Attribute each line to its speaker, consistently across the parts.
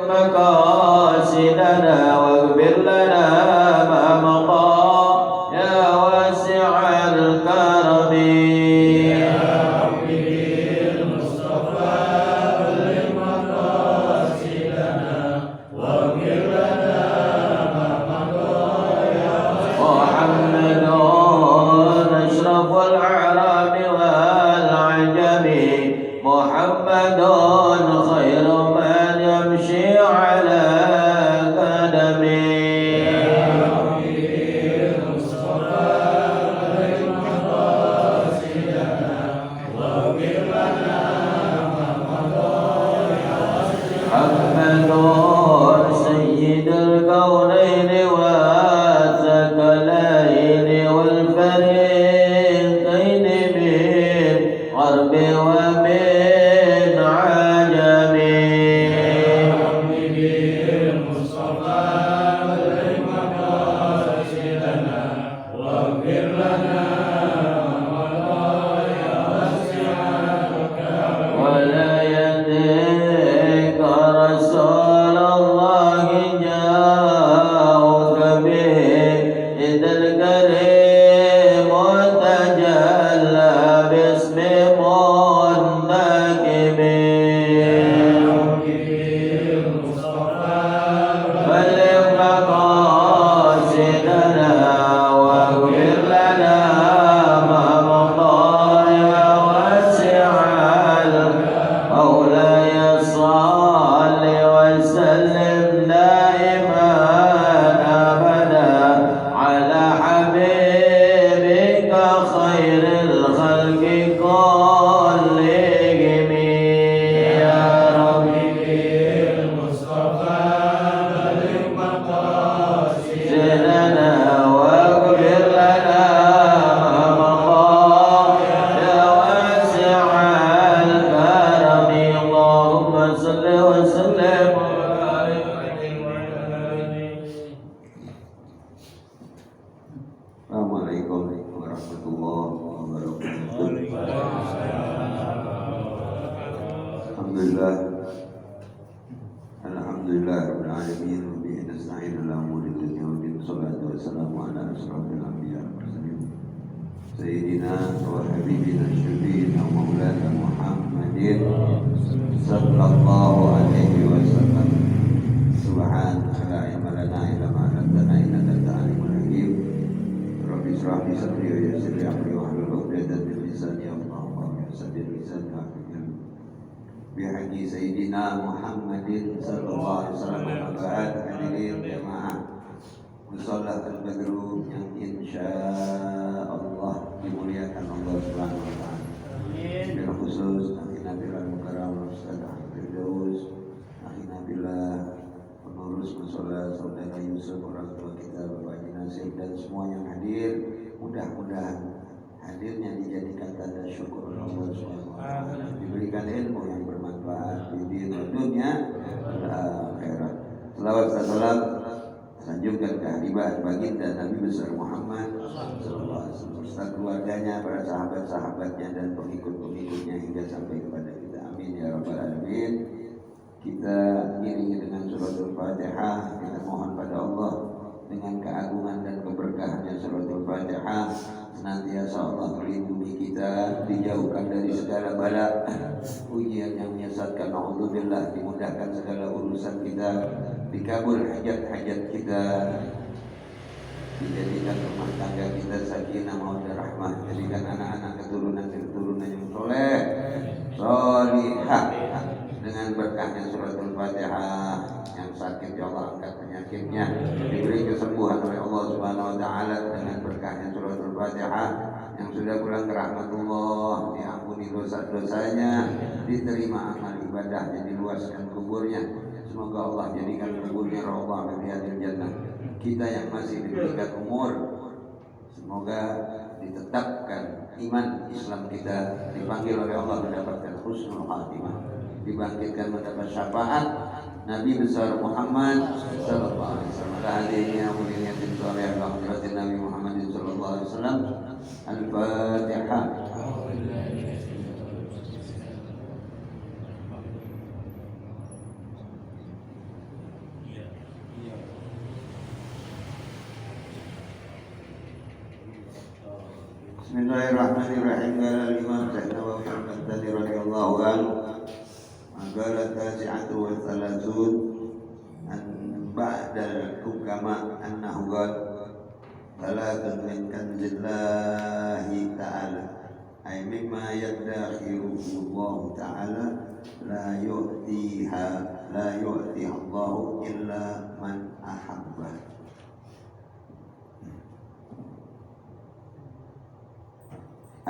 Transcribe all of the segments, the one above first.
Speaker 1: مقاصدنا واغفر لنا ما مضى يا واسع الكرم يا ربي بالمصطفى بلغ مقاصدنا واغفر لنا ما مضى يا محمد أشرف الأعراب والعجم محمد خير من يمشي على قدمه يا ربي بالمصطفى بلغ مقاصدنا واغفر لنا ما مضى يا محمد سيد الكونين والثقلين والفريقين من غرب ومن عجم يا ربي بالمصطفى بلغ مقاصدنا واغفر لنا ما مضى يا واسع الكرم ولا يديك رسول الله جاءك به إذا الكريم وتجلى باسم منتكب يا ربي بالمصطفى بلغ مقاصدنا واغفر لنا ما مضى يا واسع الكرم مولاي صل وسلم دائما أبدا على حبيبك خير الخلق كلهم يا ربي بالمصطفى بلغ مقاصدنا واغفر لنا ما مضى يا واسع الكرم اللهم صل وسلم وبارك عليه وعلى آله. Assalamualaikum warahmatullahi wabarakatuh. Alhamdulillah. Alhamdulillah rabbil alamin wa bihi nasta'in ala umuri dunya wa din. Shalatu wassalamu ala asyrafil anbiya wal mursalin sayyidina wa habibina syafiina wa maulana Muhammadin sallallahu alaihi wasallam. Subhanaka la ilma lana illa ma 'allamtana innaka antal alimul hakim. Rabbi shrah li sadri wa yassir li amri wahlul 'uqdatam min lisani yafqahu qawli. Saddid lisani wa bihaji Sayyidina Muhammadin sallallahu alaihi wasallam. Ba'd hadirin jamaah musalla al-badru yang insyaallah dimuliakan Allah Subhanahu wa taala. Bil khusus akhi Nabilah Mukarram Ustaz Ahmad Firdaus, akhi Nabilah pengurus musalla saudara Yusuf, orang tua kita Bapak Haji Nasib dan semua yang hadir, mudah-mudahan hadirnya dijadikan tanda syukur Allah Subhanahu wa taala, diberikan ilmu yang bermanfaat di dunia dan akhirat. Selawat dan salam sanjungkan kehadiran baginda Nabi besar Muhammad sallallahu alaihi wasallam serta keluarganya, para sahabat-sahabatnya dan pengikut-pengikutnya hingga sampai kepada kita. Amin ya rabbal alamin. Kita iringi dengan suratul Fatihah, kita mohon pada Allah dengan keagungan dan keberkahannya suratul Fatihah senantiasa Allah melindungi kita, dijauhkan dari segala bala, ujian yang menyesatkan, naudzubillah, dimudahkan segala urusan kita, dikabul hajat-hajat kita, dijadikan rumah tangga kita sakinah mawaddah rahmah, jadikan anak-anak keturunan yang soleh, solihah, dengan berkahnya suratul Fatihah. Yang sakit ya Allah angkat penyakitnya, diberi kesembuhan oleh Allah Subhanahu wa taala dengan berkahnya suratul Fatihah. Yang sudah pulang ke rahmatullah diampuni dosa-dosanya, diterima amal ibadahnya, diluaskan kuburnya. Semoga Allah jadikan kuburnya raudhah min riyadil jannah. Kita yang masih diberikan umur, semoga ditetapkan iman Islam kita, dipanggil oleh Allah mendapatkan husnul khatimah, dibangkitkan mendapat syafaat Nabi besar Muhammad sallallahu alaihi wasallam. Hadirnya muliatin saleh rahmatin Nabi Muhammad sallallahu alaihi wasallam. Al-Fatihah. Bismillahirrahmanirrahim. Qala al-Imam Nawawi al-Baghdadi radhiyallahu anhu, qala tasi'atu wa thalathun an ba'da al-hukama annahu qala thalathun min kanzillahi ta'ala ay mimma yadakhiruhu Allah ta'ala la yu'tiha Allah illa man ahabba.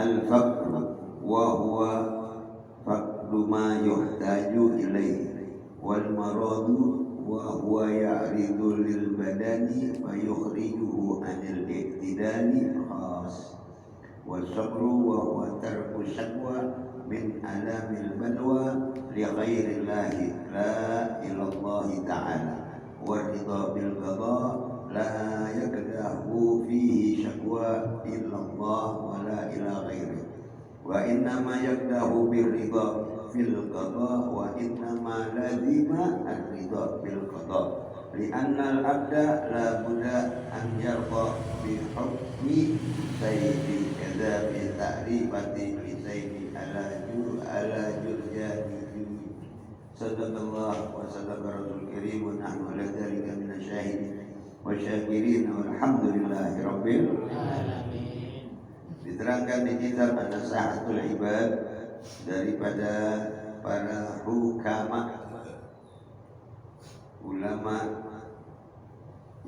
Speaker 1: Al-faqr wa huwa faqdu ma yuhtaju ilayhi wal maradu wa huwa ya'ridu lil badani fa yukhrijuhu anil iqtidali khas wal sabru wa huwa tarku syakwa min alamil balwa li ghairillahi la ilallahi ta'ala wa ridha bil qada la yakdahu fihi syakwa illallah wa la ila ghairi wa innama yakdahu bir ridha fil qada wa innama lazima ar-ridha bil qada li anna al-abda la budda an yarda bi hukmi sayyidi kadza bi ta'rifati li sayyidi ala jurjani sadaqallah wa sadaqa rasul karim wa nahnu ala dhalika min asyahidin wa syakirin walhamdulillahi rabbil alamin. Diterangkan di kitab An-Nasahatul Ibad daripada para hukama, ulama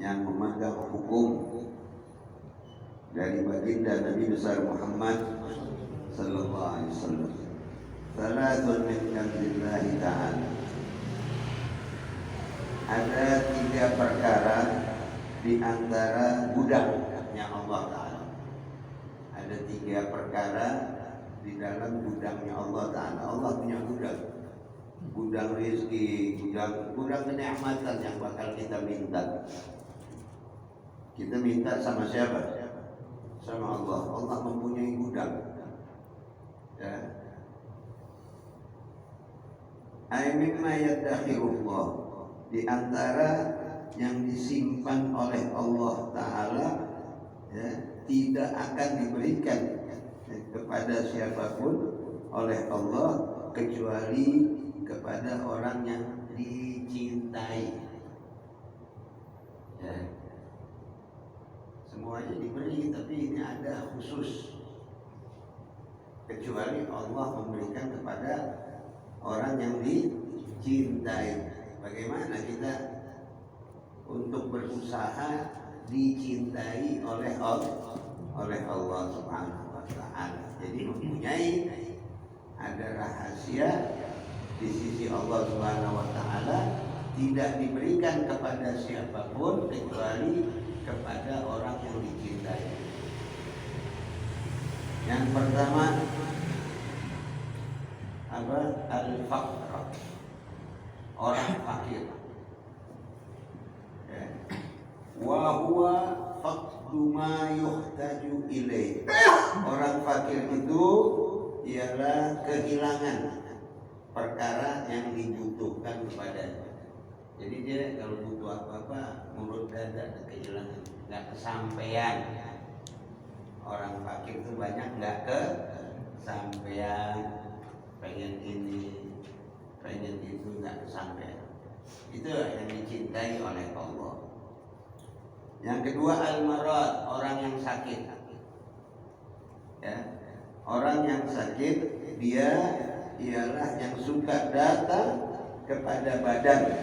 Speaker 1: yang memegang hukum dari baginda Nabi besar Muhammad sallallahu alaihi wasallam. Salatun min kanzillahi ta'ala. Ada 3 perkara di antara gudangnya Allah Ta'ala. Ada 3 perkara di dalam gudangnya Allah Ta'ala. Allah punya gudang rezeki, gudang kenikmatan yang bakal kita minta. Kita minta sama siapa? Sama Allah. Allah mempunyai gudang. Ya. Ay mimma yadakhirullah, di antara yang disimpan oleh Allah Ta'ala, ya, tidak akan diberikan kepada siapapun oleh Allah kecuali kepada orang yang dicintai. Ya. Semuanya diberi, tapi ini ada khusus, kecuali Allah memberikan kepada orang yang dicintai. Bagaimana kita untuk berusaha dicintai oleh Allah Subhanahu wa Ta'ala? Jadi mempunyai ada rahasia di sisi Allah Subhanahu wa Ta'ala, tidak diberikan kepada siapapun kecuali kepada orang yang dicintai. Yang pertama apa? Al-faqr, orang fakir. Ya. Wa huwa faqdu ma yuhtaju ilaih. Orang fakir itu ialah kehilangan perkara yang dibutuhkan kepadanya. Jadi dia kalau butuh apa-apa mulut dada kehilangan, nggak kesampaian. Orang fakir itu banyak nggak kesampaian. Pengen ini, pengen itu, nggak kesampaian. Itu yang dicintai oleh Allah. Yang kedua al-marad, orang yang sakit. Ya, orang yang sakit dia ialah yang suka datang kepada badan,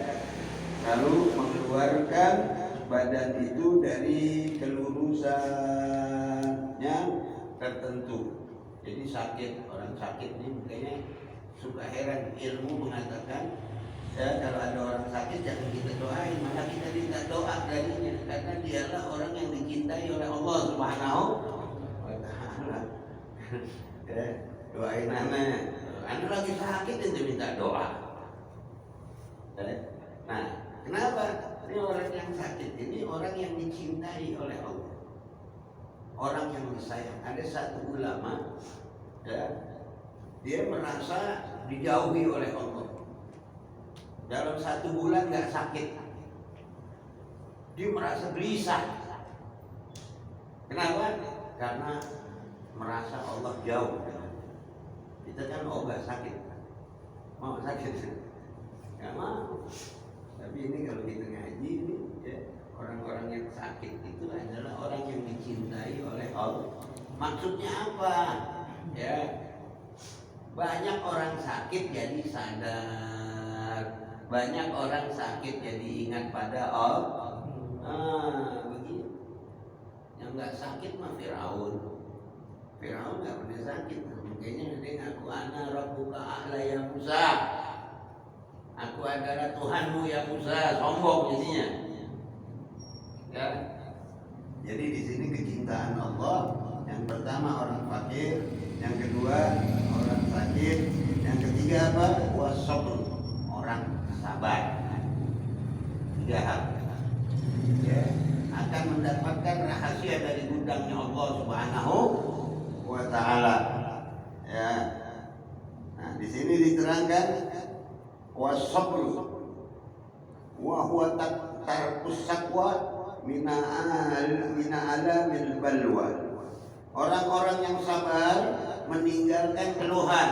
Speaker 1: lalu mengeluarkan badan itu dari kelurusan yang tertentu. Jadi sakit, orang sakit ini makanya suka heran, ilmu mengatakan ya, kalau ada orang sakit jangan kita doain, malah kita minta doa darinya, karena dialah orang yang dicintai oleh Allah Subhanahu wa Ta'ala. Ya, doain anak lagi sakit itu minta doa. Ya. Nah, kenapa? Ini orang yang sakit ini orang yang dicintai oleh Allah, orang yang disayang. Ada satu ulama, ya, dia merasa dijauhi oleh Allah. Dalam 1 bulan nggak sakit, dia merasa gelisah. Kenapa? Karena merasa Allah jauh. Kita kan ogah sakit, mau sakit, nggak mau. Tapi ini kalau kita ngaji ini, ya, orang-orang yang sakit itu adalah orang yang dicintai oleh Allah. Maksudnya apa? Ya, banyak orang sakit jadi sadar, banyak orang sakit jadi ingat pada Allah. Begini. Yang nggak sakit mah Firaun. Firaun nggak pernah sakit. Makanya dia ngaku ana rabbuka a'la ya Musa. Aku adalah Tuhanmu ya Musa. Sombong jadinya. Ya. Jadi di sini kecintaan Allah. Yang pertama orang fakir, yang kedua orang sakit, yang ketiga apa? Wasabr, orang sabar. 3 hal. Ya. Akan mendapatkan rahasia dari gudangnya Allah Subhanahu wa taala. Ya. Nah, di sini diterangkan wasabr wa huwa tarkus sakwa mina alamil balwa. Orang-orang yang sabar meninggalkan keluhan.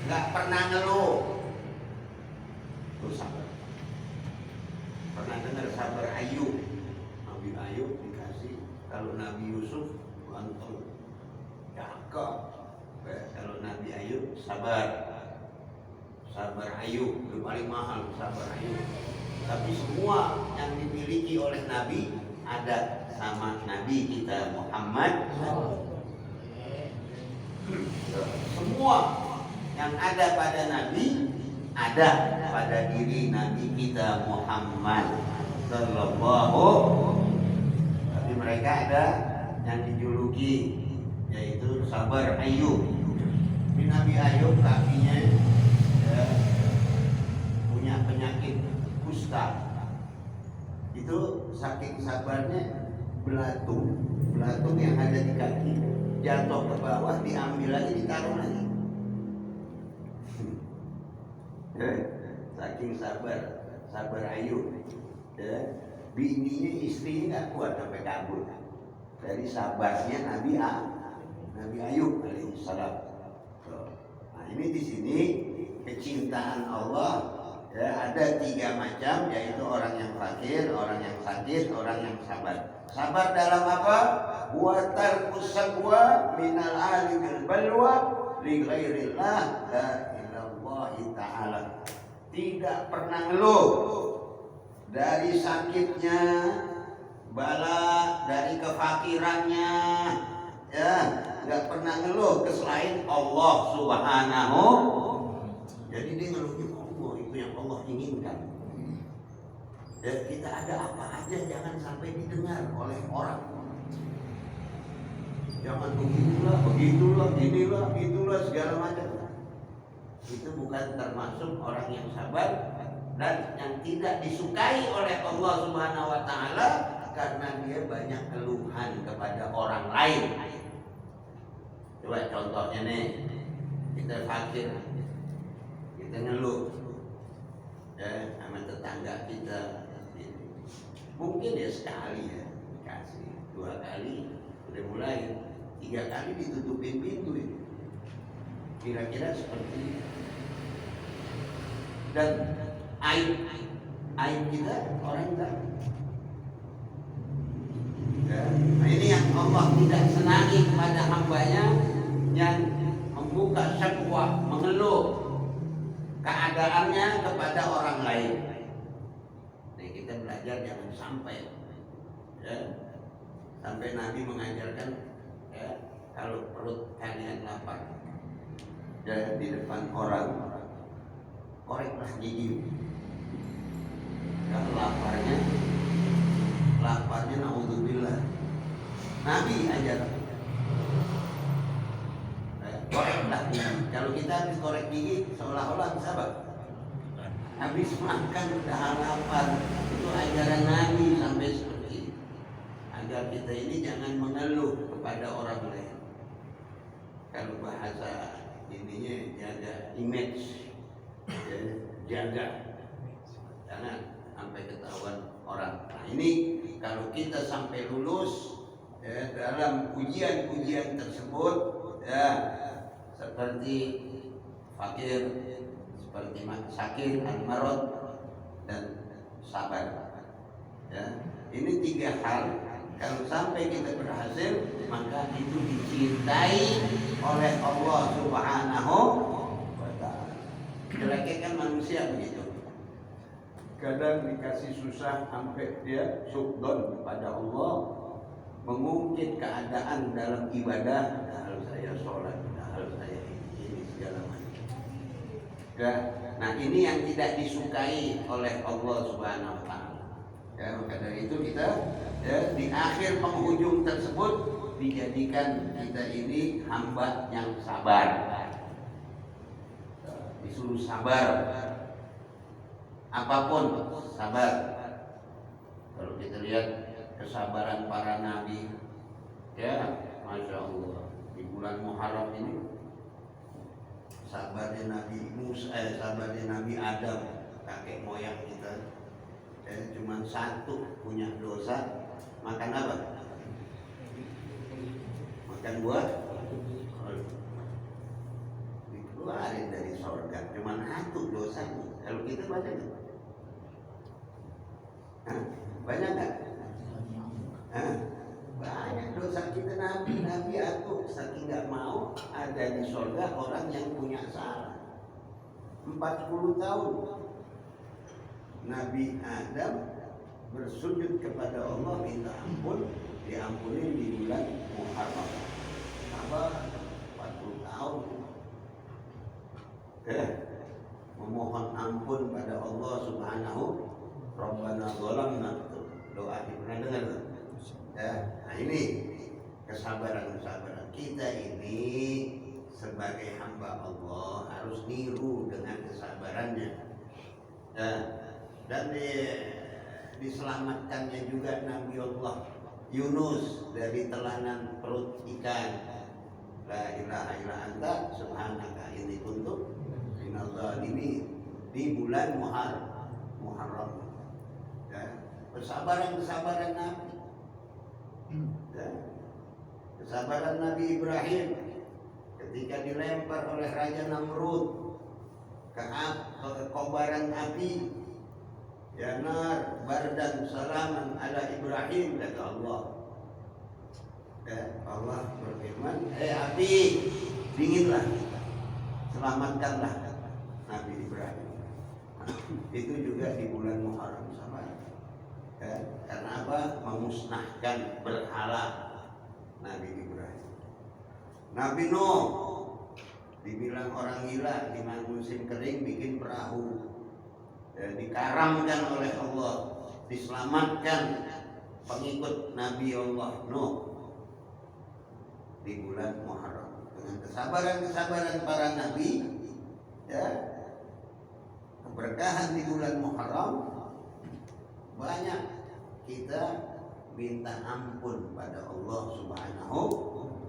Speaker 1: Enggak pernah ngeluh. Itu sabar. Pernah dengar sabar Ayub? Nabi Ayub dikasih, kalau Nabi Yusuf ganteng, cakep. Kalau Nabi Ayub sabar Ayub itu paling mahal, sabar Ayub. Tapi semua yang dimiliki oleh Nabi ada sama Nabi kita Muhammad. Semua yang ada pada Nabi ada pada diri Nabi kita Muhammad Sallallahu. Tapi mereka ada yang dijuluki yaitu sabar Ayub. Nabi Ayub kakinya ya, punya penyakit kusta. Itu saking sabarnya belatung yang ada di kaki jatuh ke bawah, diambil lagi, ditaruh lagi. Saking sabar Ayub. Ya. Bininya, istrinya nggak kuat sampai kabur dari sabarnya Nabi Ayub alaihissalam. Nah, ini di sini kecintaan Allah ya, ada 3 macam, yaitu orang yang fakir, orang yang sakit, orang yang sabar. Sabar dalam apa? Wa tarkus sakwa minal alimil balwa li ghairillah la ilallahi ta'ala. Tidak pernah ngeluh dari sakitnya, bala, dari kefakirannya, ya, nggak pernah ngeluh ke selain Allah Subhanahu. Jadi dia ngeluhnya Allah, itu yang Allah inginkan. Dan kita ada apa aja jangan sampai didengar oleh orang. Jangan begitulah, inilah, segala macam. Itu bukan termasuk orang yang sabar dan yang tidak disukai oleh Allah Subhanahu wa taala karena dia banyak keluhan kepada orang lain. Coba contohnya nih, kita fakir, kita ngeluh ya sama tetangga kita. Mungkin ya sekali ya kasih, 2 kali udah mulai, 3 kali ditutupin pintu ini. Kira-kira seperti ini. Dan aib kita orang tak. Ya. Nah, ini yang Allah tidak senangi kepada hambanya yang membuka syakwa, mengeluh keadaannya kepada orang lain. Nah, kita belajar jangan sampai ya, sampai Nabi mengajarkan ya, kalau perut kalian lapar dan di depan orang, koreklah gigi. Kalau laparnya naudzubillah. Nabi ajar koreklah gigi. Kalau kita habis korek gigi seolah-olah bisa apa? Habis makan udah lapar. Itu ajaran Nabi sampai seperti ini. Agar kita ini jangan mengeluh kepada orang lain. Kalau bahasa ininya jaga image, jaga jangan sampai ketahuan orang. Nah ini kalau kita sampai lulus ya, dalam ujian-ujian tersebut ya, seperti fakir, seperti sakit, al-marad, dan sabar. Ya, ini 3 hal. Kalau sampai kita berhasil, maka itu dicintai oleh Allah Subhanahu wa ta'ala. Jeleknya kan manusia begitu. Kadang dikasih susah sampai dia sukdon kepada Allah, mengungkit keadaan dalam ibadah, padahal saya sholat, padahal saya ini segala macam. Ya, nah ini yang tidak disukai oleh Allah Subhanahu wa ta'ala. Ya, maka dari itu kita ya, di akhir penghujung tersebut dijadikan kita ini hamba yang sabar. Disuruh sabar. Apapun sabar. Kalau kita lihat kesabaran para nabi, ya, masya Allah, di bulan Muharram ini sabarnya Nabi Musa, sabarnya Nabi Adam, kakek moyang kita, cuma 1 punya dosa, makan apa? Makan buah, dikeluarin dari surga, cuma 1 dosanya. Kalau kita banyak nggak? Banyak nggak? Banyak dosa kita. Nabi aku saking nggak mau ada di surga orang yang punya salah. 40 tahun Nabi Adam bersujud kepada Allah minta ampun, diampuni di bulan Muharram. Apa 40 tahun memohon ampun pada Allah Subhanahu. Rabbana zalamna, doa pernah dengar? Ya, nah ini kesabaran kita ini sebagai hamba Allah harus niru dengan kesabarannya. Ya, dan diselamatkannya juga Nabi Allah Yunus dari telanan perut ikan. La ilaha illa anta subhanaka inni kuntu minadz zalimin, di bulan Muharram. Ya, kesabaran Nabi. Ya, kesabaran Nabi Ibrahim ketika dilempar oleh Raja Namrud ke kobaran api. Ya nar bardan salaman ala Ibrahim, kata Allah. Ya, Allah berfirman, api dinginlah, selamatkanlah Nabi Ibrahim. Itu juga di bulan Muharram sama. Ya, karena apa? Memusnahkan berhala Nabi Ibrahim. Nabi Nuh dibilang orang gila di musim kering bikin perahu. Ya, dikaramkan oleh Allah, diselamatkan pengikut Nabi Allah Nuh di bulan Muharram. Dengan kesabaran para nabi, ya, keberkahan di bulan Muharram, banyak kita minta ampun pada Allah Subhanahu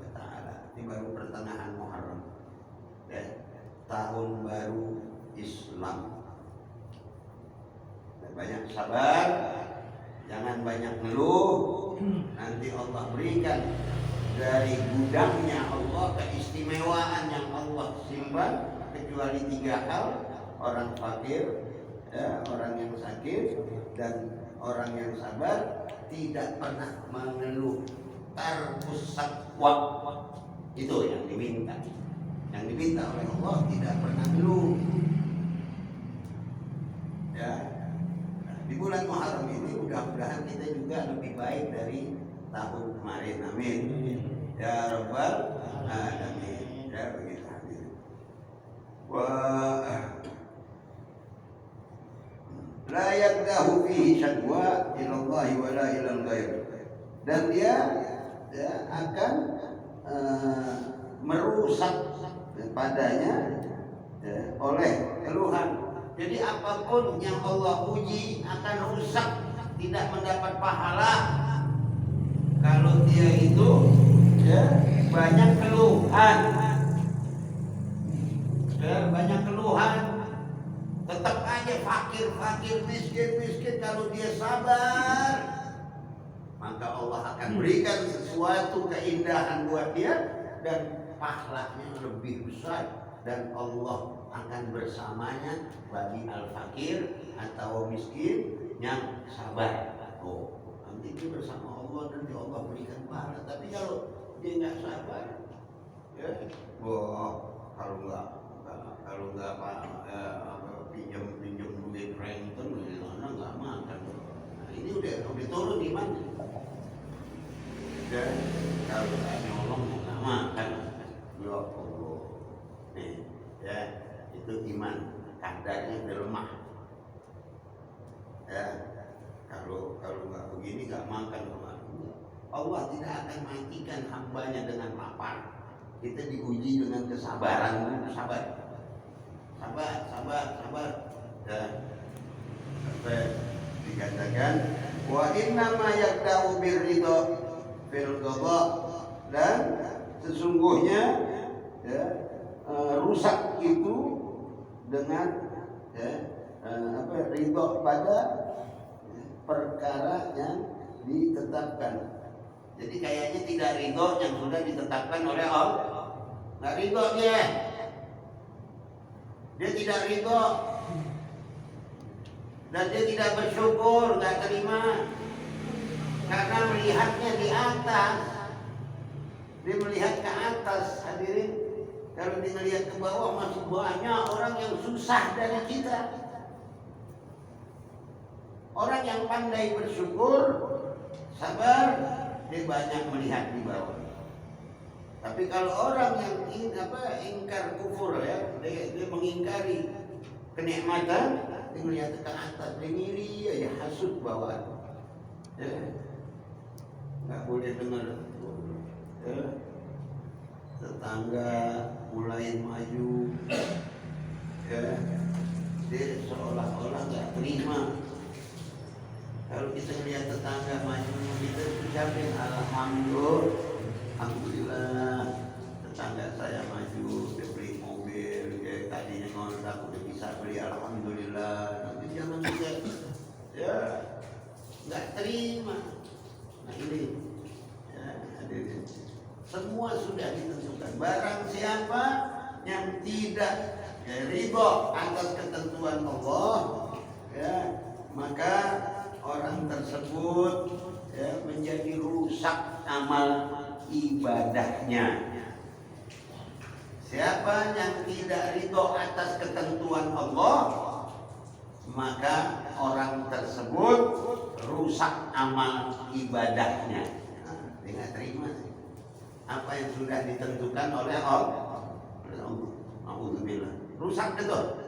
Speaker 1: wa ta'ala. Ini baru pertengahan Muharram, ya, tahun baru Islam. Banyak sabar, jangan banyak ngeluh. Nanti Allah berikan dari gudangnya Allah keistimewaan yang Allah simpan, kecuali 3 hal: orang fakir, ya, orang yang sakit, dan orang yang sabar. Tidak pernah mengeluh. Tarkus sakwa, itu yang diminta. Yang diminta oleh Allah tidak pernah ngeluh. Ya. Di bulan Muharram ini mudah-mudahan kita juga lebih baik dari tahun kemarin. Amin. Ya Rabbal Alamin. Ya begitu. Wah, la yakdahu fihi syadwa ilallahi wa la ilal ghair. Dan dia akan merusak padanya oleh keluhan. Jadi apapun yang Allah uji akan rusak, tidak mendapat pahala kalau dia itu banyak keluhan. Banyak keluhan, tetap aja fakir, miskin. Kalau dia sabar, maka Allah akan berikan sesuatu keindahan buat dia dan pahalanya lebih besar, dan Allah akan bersamanya bagi al-fakir atau miskin yang sabar. Oh, nanti dia bersama Allah, nanti Allah berikan pahala. Tapi kalau dia nggak sabar, ya, wah, kalau nggak pinjam duit renten, nggak makan. Nah, ini udah turun imannya. Dan kalau nggak nyolong nggak makan. Ya Allah, nih, ya itu iman kadarnya udah lemah. Ya, kalau nggak begini nggak makan. Allah tidak akan matikan hambanya dengan lapar. Kita diuji dengan kesabaran, sabar. Dan sampai dikatakan wa inna ma yaqda'u birridha fil qada, dan sesungguhnya ya, rusak itu dengan ridho pada perkara yang ditetapkan. Jadi kayaknya tidak ridho yang sudah ditetapkan oleh Allah. Nggak ridho dia tidak ridho, dan dia tidak bersyukur, nggak terima, karena melihatnya di atas. Dia melihat ke atas, hadirin. Kalau dia melihat ke bawah, masih banyak orang yang susah dari kita. Orang yang pandai bersyukur, sabar, dia banyak melihat di bawah. Tapi kalau orang yang ingkar kufur, ya, dia mengingkari kenikmatan, dia melihat ke atas, dia ngiri aja, hasut bawah. Ya. Nggak boleh dengar. Ya. Tetangga mulai maju, ya, dia seolah-olah nggak terima. Kalau kita melihat tetangga maju, kita ucapin alhamdulillah, tetangga saya maju, dia beli mobil, dia tadinya ngontrak udah bisa beli, alhamdulillah. Nanti jangan juga, ya, nggak terima. Nah ini, ya, hadirin, semua sudah ditentukan. Barang siapa yang tidak ridho atas ketentuan Allah, ya, maka orang tersebut, ya, menjadi rusak amal ibadahnya. Siapa yang tidak ridho atas ketentuan Allah, maka orang tersebut rusak amal ibadahnya. Nah, dia nggak terima sih apa yang sudah ditentukan oleh Allah. Alhamdulillah, rusak betul.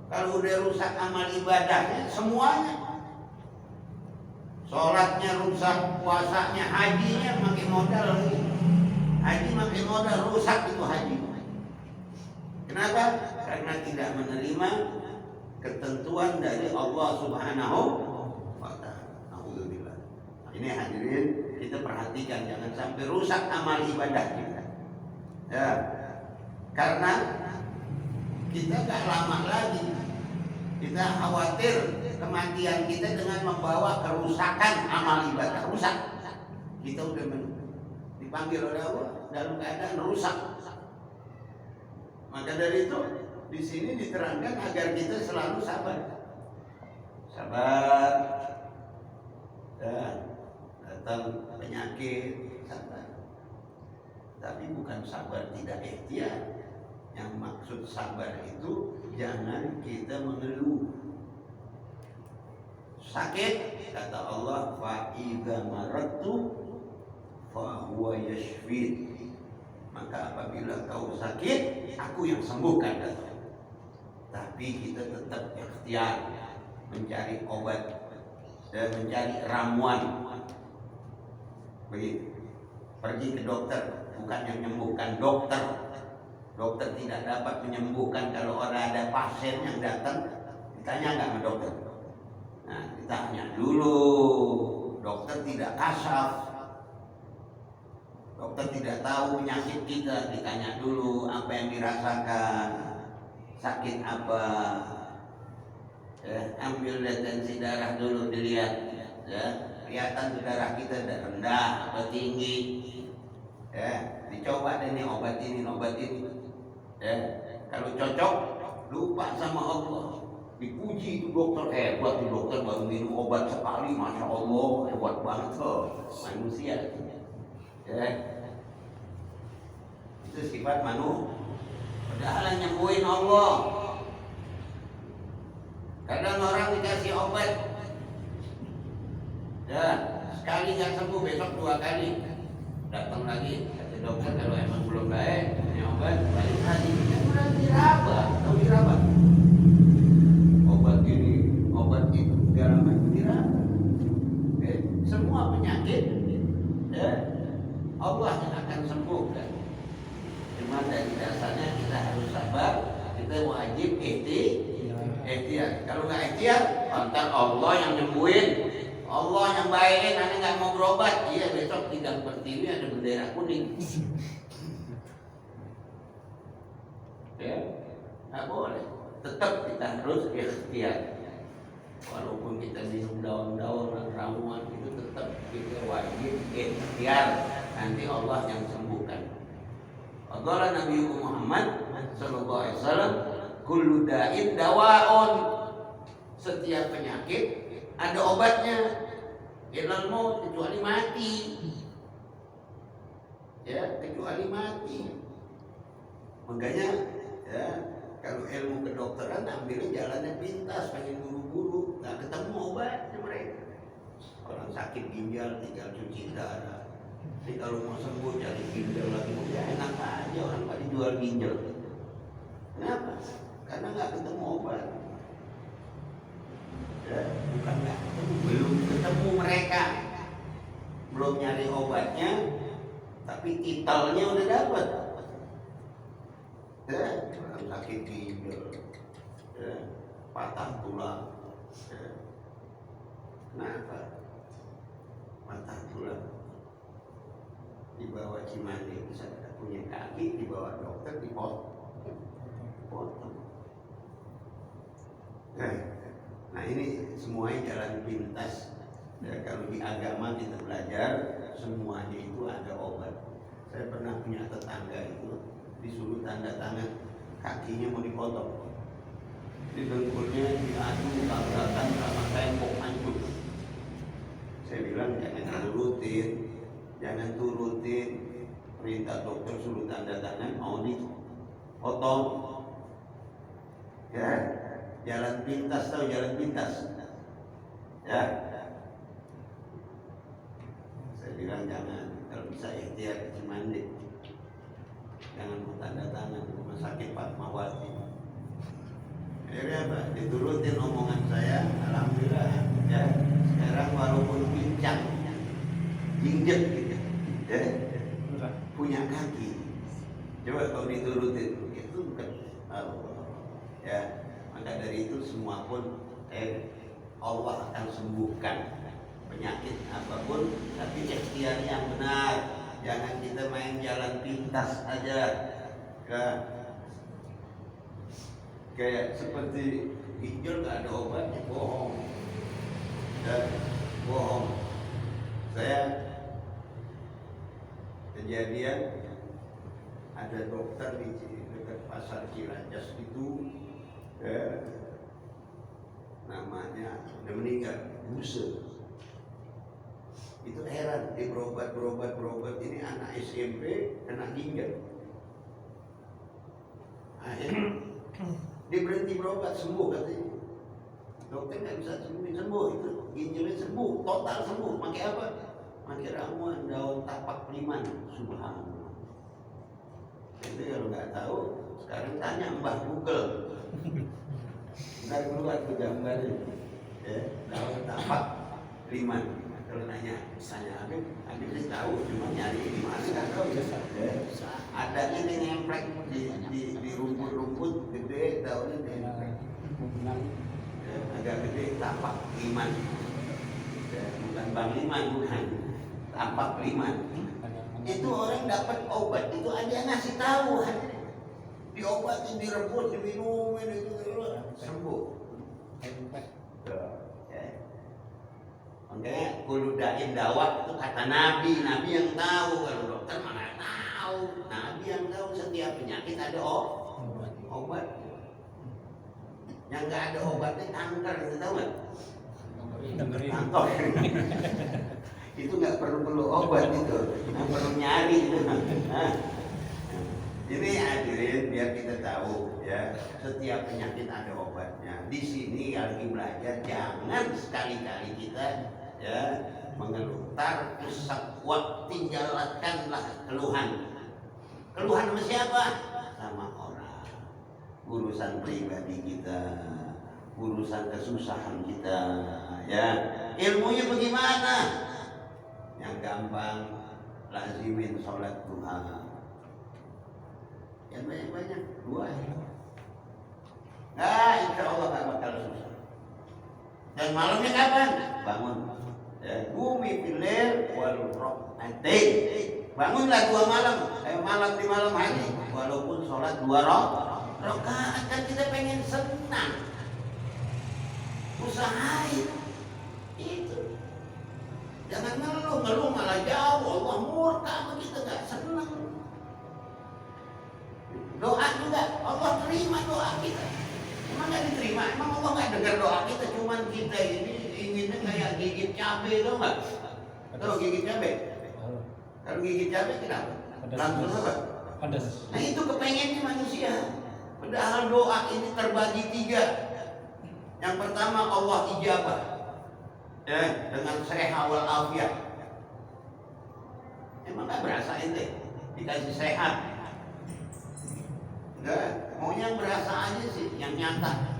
Speaker 1: Kalau udah rusak amal ibadahnya, semuanya. Sholatnya rusak, puasanya, hajinya makin modal lagi. Haji makin modal, rusak itu haji. Kenapa? Karena tidak menerima ketentuan dari Allah Subhanahu wa Ta'ala. Alhamdulillah. Nah, ini hadirin, kita perhatikan jangan sampai rusak amal ibadah kita. Ya. Karena kita gak lama lagi, kita khawatir kematian kita dengan membawa kerusakan amal ibadah. Rusak. Kita udah dipanggil oleh Allah dalam keadaan rusak. Maka dari itu di sini diterangkan agar kita selalu sabar. Sabar. Dan datang penyakit, sabar. Tapi bukan sabar tidak ikhtiar. Yang maksud sabar itu jangan kita mengeluh. Sakit, kata Allah, fa idza maradtu fa huwa yashfin. Maka apabila kau sakit, aku yang sembuhkan, kata Allah. Tapi kita tetap ikhtiar mencari obat dan mencari ramuan. Begitu. Pergi ke dokter, bukan yang menyembuhkan, dokter. Dokter tidak dapat menyembuhkan. Kalau ada pasien yang datang, ditanya nggak sama dokter? Nah, ditanya dulu. Dokter tidak kasar. Dokter tidak tahu penyakit kita, ditanya dulu apa yang dirasakan, sakit apa. Ya, ambil tensi darah dulu dilihat, ya, kelihatan tuh darah kita udah rendah atau tinggi. Ya, dicoba deh nih obat ini. Ya, kalau cocok, lupa sama Allah. Dipuji itu dokter, hebat tuh dokter baru minum obat sekali, masya Allah, hebat banget tuh manusia. Ya, itu sifat manusia. Padahal nyembuhin Allah. Kadang orang dikasih obat, ya sekali nggak sembuh, besok 2 kali datang lagi kata dokter, kalau emang belum baik ini obat balik lagi. Kurang diraba, tahu diraba? Obat ini, obat itu, segala macam diraba. Semua penyakit, ya Allah yang akan sembuhkan. Cuma dari dasarnya kita harus sabar, kita wajib ikhtiar. Kalau nggak ikhtiar, antar Allah yang nyembuhin, Allah yang bayarin, anda nggak mau berobat, iya besok tidak Pertiwi ada bendera kuning. Ya, nggak boleh. Tetap kita harus ikhtiar. Walaupun kita minum daun-daun ramuan itu tetap kita wajib ikhtiar. Nanti Allah yang sembuhkan. Qala Nabi Muhammad sallallahu alaihi wasallam, kullu da'in dawaun. Setiap penyakit ada obatnya. Ilal maut, kecuali mati. Ya, kecuali mati. Makanya ya, kalau ilmu kedokteran ambilnya jalannya pintas, pengen buru-buru, nggak ketemu obatnya mereka. Orang sakit ginjal tinggal cuci darah. Jadi kalau mau sembuh cari ginjal lagi, ya enak aja orang pada jual ginjal. Kenapa? Karena nggak ketemu obat. Ya, bukan nggak ketemu, belum ketemu mereka, belum nyari obatnya, tapi titelnya udah dapat. Ya, orang sakit ginjal, ya, patah tulang. Ya. Kenapa? Patah tulang. Dibawa Cimande, bisa tidak punya kaki, dibawa dokter, dipotong. Nah ini semuanya jalan pintas. Ya, kalau di agama kita belajar, semuanya itu ada obat. Saya pernah punya tetangga itu disuruh tanda tangan, kakinya mau dipotong, di dengkulnya diadu tabrakan sama tembok hancur. Saya bilang jangan turutin perintah dokter suruh tanda tangan mau dipotong. Ya, jalan pintas, tahu jalan pintas? Ya, saya bilang jangan, kalau bisa ikhtiar ke Cimande, jangan mau tanda tangan rumah sakit Fatmawati. Akhirnya apa? Diturutin omongan saya, alhamdulillah. Ya, sekarang walaupun pincang, jinjek gitu, ya, punya kaki. Coba kalau diturutin, itu bukan ya. Maka dari itu semua pun Allah akan sembuhkan penyakit apapun, tapi ikhtiar yang benar. Jangan kita main jalan pintas aja. Kayak seperti ginjal nggak ada obatnya, bohong. Dan bohong. Saya kejadian ada dokter di dekat pasar Ciracas itu, namanya udah meninggal, Buset. Itu heran, dia berobat ini anak SMP kena ginjal. Akhirnya dia berhenti berobat, sembuh katanya. Dokter nggak bisa sembuh, itu ginjalnya sembuh, total sembuh. Pakai apa? Pakai ramuan daun tapak liman. Subhanallah. Itu kalau nggak tahu, sekarang tanya Mbah Google. Ntar keluar tuh gambarnya. Ya, daun tapak liman. Kalau tanya Habib sih tahu, cuma nyari di mana nggak tahu ya. Adanya di nemplek di rumput-rumput gede, daunnya nemplek. Agak gede, tapak liman. Bukan Bang Liman, bukan. Tapak liman. Itu orang dapat obat, itu ada yang ngasih tahu. Diobatin, direbus, diminumin, itu sembuh. Oke. Kuludain dakwah itu kata Nabi yang tahu. Kalau dokter mah nggak tahu. Nabi yang tahu setiap penyakit ada obat. Yang nggak ada obatnya kanker, itu tahu nggak? Kanker. Itu nggak perlu obat itu, nggak perlu nyari itu. Nah, ini hadirin biar kita tahu ya, setiap penyakit ada obatnya. Di sini lagi belajar, jangan sekali-kali kita ya mengeluh. Tarkus sakwa, tinggalkanlah keluhan. Keluhan sama siapa? Sama orang. Urusan pribadi kita, urusan kesusahan kita, ya. Ilmunya bagaimana? Yang gampang, lazimin sholat duha. Yang banyak-banyak, dua. Nah, insya Allah gak bakal susah. Dan malamnya kapan? Bangun. Bumi filil wal rok'atain. Bangunlah 2 malam. Malam di malam hari. Walaupun sholat 2 rakaat, kan kita pengen senang. Usahain itu. Jangan ngeluh malah jauh. Allah murka sama kita, gak senang. Doa juga Allah terima doa kita. Emang gak diterima? Emang Allah gak dengar doa kita? Cuman kita ini inginnya kayak gigit cabai, tau gak? Tahu gigit cabai? Kalau gigit cabai kenapa? Langsung apa?
Speaker 2: Pedas.
Speaker 1: Nah itu kepengennya manusia. Padahal doa ini terbagi 3. Yang pertama Allah ijabah dengan sehat wal afiat. Emang gak berasa ente dikasih sehat? Enggak, maunya yang berasa aja sih, yang nyata,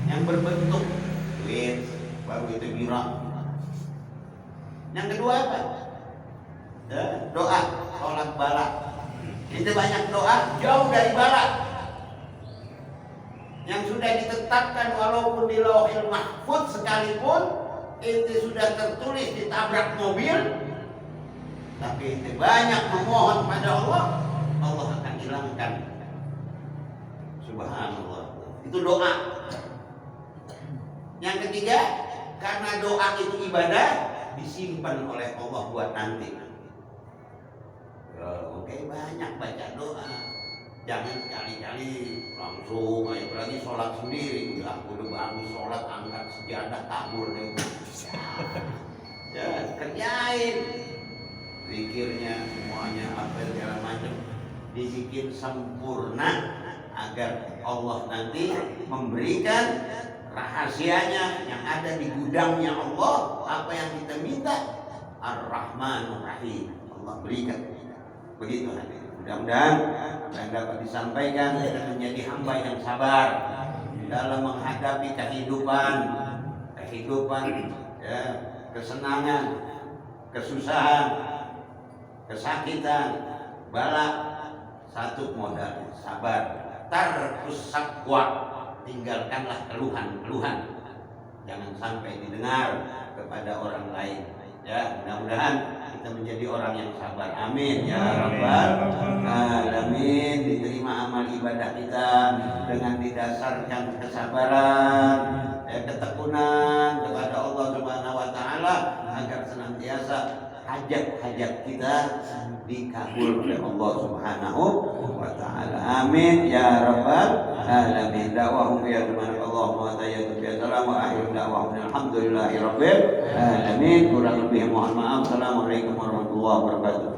Speaker 1: yang berbentuk duit, baru itu birah. Yang kedua apa? Doa, sholat bala. Itu banyak doa, jauh dari bala. Yang sudah ditetapkan walaupun di lauhil mahfuz sekalipun, itu sudah tertulis ditabrak mobil, tapi itu banyak memohon pada Allah, Allah akan hilangkan. Subhanallah. Itu doa. Yang ketiga, karena doa itu ibadah, disimpan oleh Allah buat nanti. Oke, banyak baca doa. Jangan sekali-kali langsung, apalagi sholat sendiri. Udah bangun sholat, angkat sejadah, tabur deh. Ya, kerjain. Zikirnya semuanya apa segala macam dibikin sempurna agar Allah nanti memberikan rahasianya yang ada di gudangnya Allah. Apa yang kita minta, Ar-Rahmanur Rahim, Allah berikan. Begitu hadirin. Mudah-mudahan apa yang dapat disampaikan kita menjadi hamba yang sabar dalam menghadapi kehidupan ya, kesenangan, kesusahan, kesakitan, bala. Satu modal sabar. Tarkus sakwa, tinggalkanlah keluhan. Jangan sampai didengar kepada orang lain. Ya, mudah-mudahan kita menjadi orang yang sabar. Amin ya rabbal alamin. Diterima amal ibadah kita dengan didasarkan kesabaran, ketekunan kepada Allah Subhanahu wa taala, agar senantiasa hajat-hajat kita dikabul oleh Allah Subhanahu wa taala. Amin ya rabbal alamin. Da'wahum ya subhanallah wa tayyatu bi salam wa akhir da'wahum alhamdulillahi rabbil alamin. Kurang lebih mohon maaf. Assalamualaikum warahmatullahi wabarakatuh.